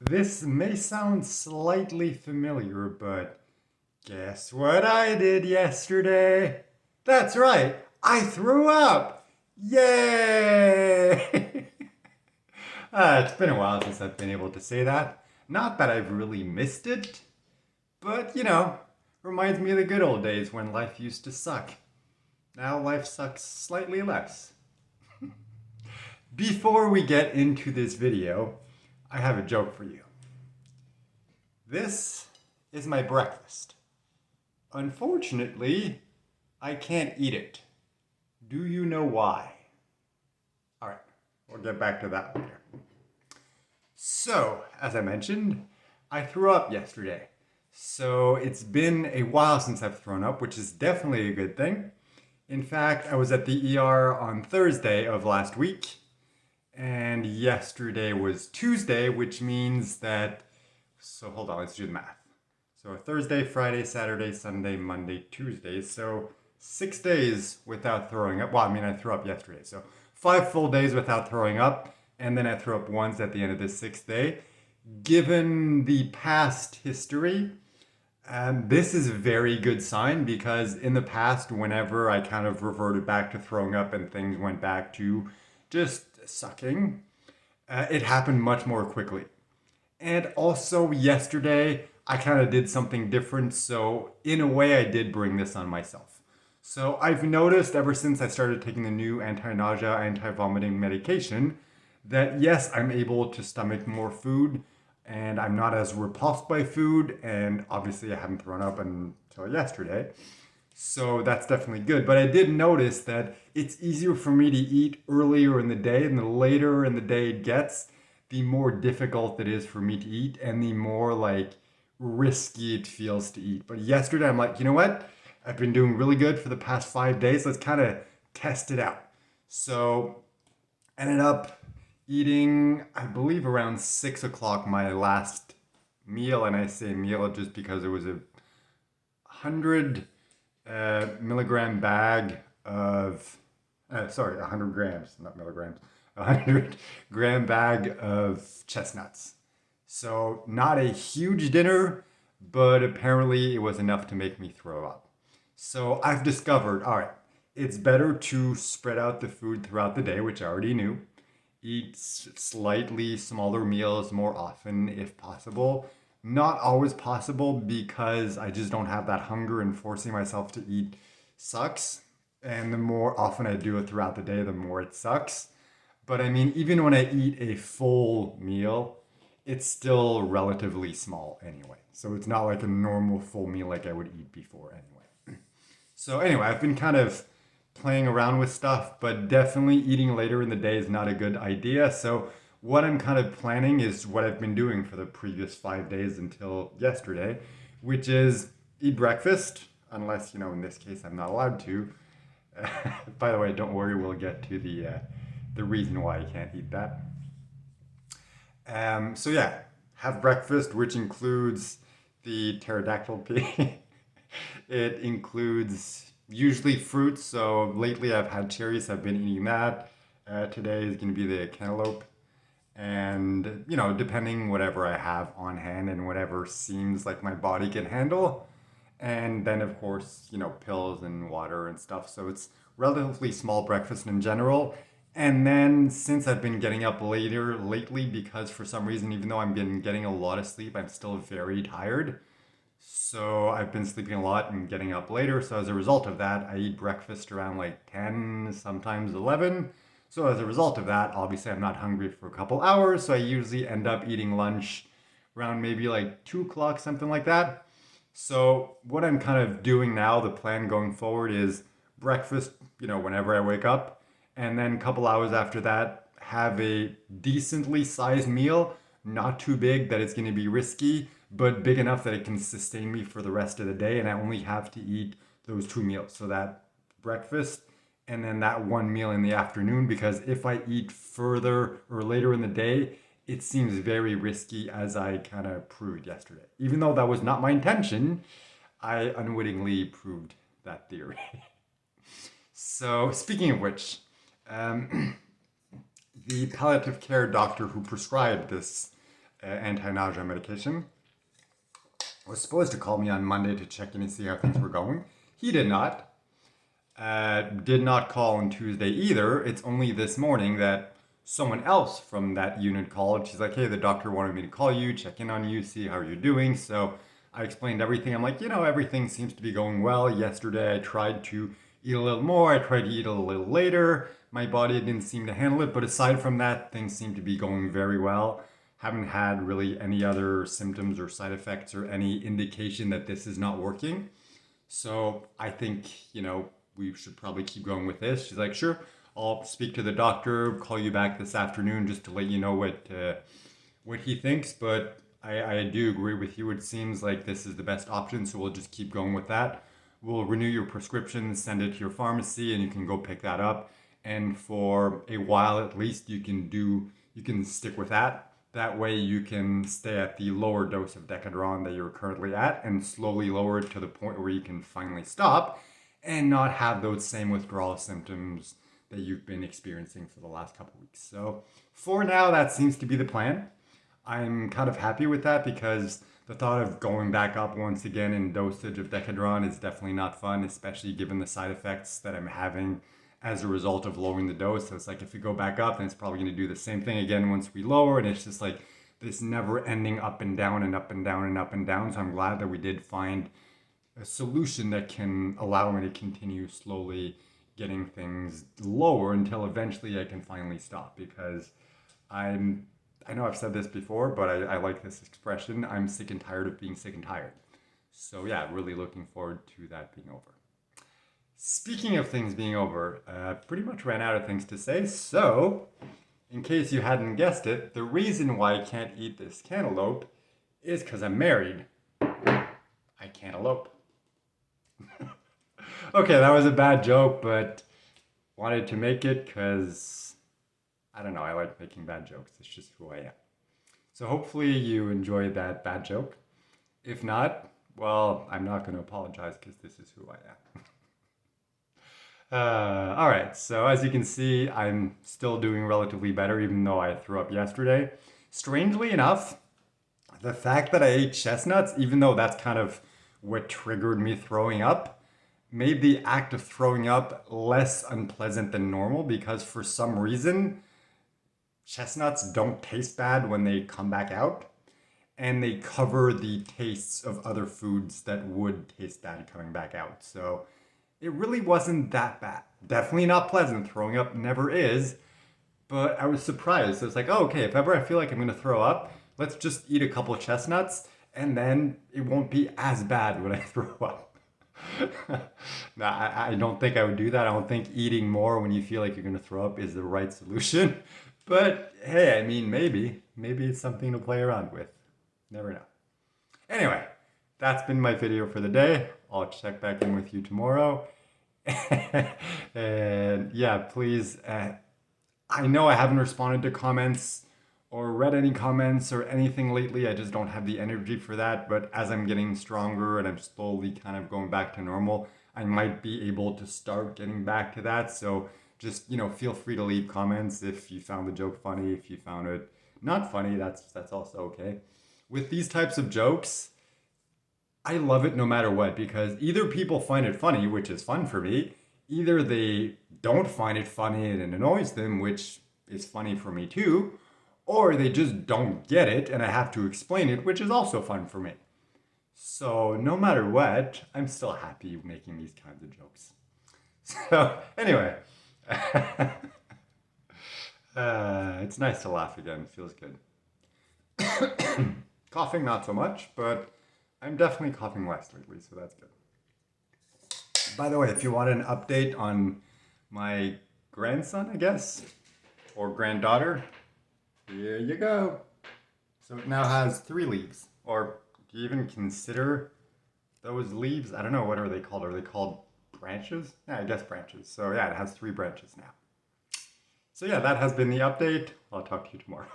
This may sound slightly familiar, but guess what I did yesterday? That's right, I threw up! Yay! It's been a while since I've been able to say that. Not that I've really missed it, but reminds me of the good old days when life used to suck. Now life sucks slightly less. Before we get into this video, I have a joke for you. This is my breakfast. Unfortunately, I can't eat it. Do you know why? Alright, we'll get back to that later. So, as I mentioned, I threw up yesterday. So it's been a while since I've thrown up, which is definitely a good thing. In fact, I was at the ER on Thursday of last week, and yesterday was Tuesday, which means that. So hold on, let's do the math. So Thursday, Friday, Saturday, Sunday, Monday, Tuesday. So 6 days without throwing up. Well, I mean, I threw up yesterday. So 5 full days without throwing up. And then I threw up once at the end of the sixth day. Given the past history, this is a very good sign because in the past, whenever I kind of reverted back to throwing up and things went back to just sucking, it happened much more quickly. And also, yesterday, I kind of did something different, so in a way, I did bring this on myself. So I've noticed ever since I started taking the new anti-nausea, anti-vomiting medication that yes, I'm able to stomach more food and I'm not as repulsed by food, and obviously I haven't thrown up until yesterday. So that's definitely good. But I did notice that it's easier for me to eat earlier in the day, and the later in the day it gets, the more difficult it is for me to eat, and the more like risky it feels to eat. But yesterday I'm like, you know what? I've been doing really good for the past 5 days. Let's kind of test it out. So ended up eating, I believe, around 6 o'clock my last meal, and I say meal just because it was a 100 milligram bag of, sorry, 100 grams, not milligrams, 100 gram bag of chestnuts. So, not a huge dinner, but apparently it was enough to make me throw up. So, I've discovered, all right, it's better to spread out the food throughout the day, which I already knew. Eat slightly smaller meals more often if possible. Not always possible because I just don't have that hunger, and forcing myself to eat sucks. And the more often I do it throughout the day, the more it sucks. But I mean, even when I eat a full meal, it's still relatively small anyway. So it's not like a normal full meal like I would eat before anyway. So anyway, I've been kind of playing around with stuff, but definitely eating later in the day is not a good idea. So what I'm kind of planning is what I've been doing for the previous 5 days until yesterday, which is eat breakfast, unless, in this case, I'm not allowed to. By the way, don't worry, we'll get to the reason why I can't eat that. So yeah, have breakfast, which includes the pterodactyl pea. It includes usually fruits. So lately I've had cherries. I've been eating that. Today is going to be the cantaloupe. And, depending whatever I have on hand and whatever seems like my body can handle. And then, of course, pills and water and stuff. So it's relatively small breakfast in general. And then, since I've been getting up later lately, because for some reason, even though I've been getting a lot of sleep, I'm still very tired. So I've been sleeping a lot and getting up later. So as a result of that, I eat breakfast around like 10, sometimes 11. So as a result of that, obviously I'm not hungry for a couple hours. So I usually end up eating lunch around maybe like 2 o'clock, something like that. So what I'm kind of doing now, the plan going forward is breakfast, whenever I wake up. And then a couple hours after that, have a decently sized meal, not too big that it's going to be risky, but big enough that it can sustain me for the rest of the day. And I only have to eat those two meals. So that breakfast and then that one meal in the afternoon, because if I eat further or later in the day, it seems very risky, as I kind of proved yesterday. Even though that was not my intention, I unwittingly proved that theory. So, speaking of which, um, the palliative care doctor who prescribed this anti-nausea medication. Was supposed to call me on Monday to check in and see how things were going. He did not. Did not call on Tuesday either. It's only this morning that someone else from that unit called. She's like, hey, the doctor wanted me to call you, check in on you, see how you're doing. So I explained everything. I'm like, everything seems to be going well. Yesterday I tried to eat a little more. I tried to eat a little later. My body didn't seem to handle it. But aside from that, things seem to be going very well. Haven't had really any other symptoms or side effects or any indication that this is not working. So I think, we should probably keep going with this. She's like, sure, I'll speak to the doctor, call you back this afternoon just to let you know what he thinks. But I do agree with you. It seems like this is the best option, so we'll just keep going with that. We'll renew your prescription, send it to your pharmacy, and you can go pick that up. And for a while at least, you can stick with that. That way you can stay at the lower dose of Decadron that you're currently at and slowly lower it to the point where you can finally stop and not have those same withdrawal symptoms that you've been experiencing for the last couple weeks. So for now, that seems to be the plan. I'm kind of happy with that because the thought of going back up once again in dosage of Decadron is definitely not fun, especially given the side effects that I'm having as a result of lowering the dose. So it's like if we go back up, then it's probably going to do the same thing again once we lower. And it's just like this never ending up and down and up and down and up and down. So I'm glad that we did find a solution that can allow me to continue slowly getting things lower until eventually I can finally stop. Because I know I've said this before, but I like this expression. I'm sick and tired of being sick and tired. So yeah, really looking forward to that being over. Speaking of things being over, pretty much ran out of things to say. So, in case you hadn't guessed it, the reason why I can't eat this cantaloupe is because I'm married. I can't elope. Okay, that was a bad joke, but wanted to make it because, I don't know, I like making bad jokes. It's just who I am. So hopefully you enjoyed that bad joke. If not, well, I'm not going to apologize because this is who I am. All right, so as you can see, I'm still doing relatively better even though I threw up yesterday. Strangely enough, the fact that I ate chestnuts, even though that's kind of what triggered me throwing up, made the act of throwing up less unpleasant than normal because for some reason, chestnuts don't taste bad when they come back out and they cover the tastes of other foods that would taste bad coming back out. So it really wasn't that bad. Definitely not pleasant. Throwing up never is. But I was surprised. So it's like, oh, okay, if ever I feel like I'm going to throw up, let's just eat a couple of chestnuts and then it won't be as bad when I throw up. No, I don't think I would do that. I don't think eating more when you feel like you're going to throw up is the right solution. But hey, I mean, maybe it's something to play around with. Never know. Anyway, that's been my video for the day. I'll check back in with you tomorrow. And yeah, please, I know I haven't responded to comments or read any comments or anything lately. I just don't have the energy for that. But as I'm getting stronger and I'm slowly kind of going back to normal, I might be able to start getting back to that. So just, feel free to leave comments if you found the joke funny, if you found it not funny, that's also okay. With these types of jokes, I love it no matter what, because either people find it funny, which is fun for me, either they don't find it funny and it annoys them, which is funny for me too, or they just don't get it and I have to explain it, which is also fun for me. So no matter what, I'm still happy making these kinds of jokes. So anyway, it's nice to laugh again. It feels good. Coughing, not so much, but I'm definitely coughing less lately, so that's good. By the way, if you want an update on my grandson, I guess, or granddaughter, here you go. So it now has 3 leaves, or do you even consider those leaves? I don't know, what are they called? Are they called branches? Yeah, I guess branches. So yeah, it has 3 branches now. So yeah, that has been the update. I'll talk to you tomorrow.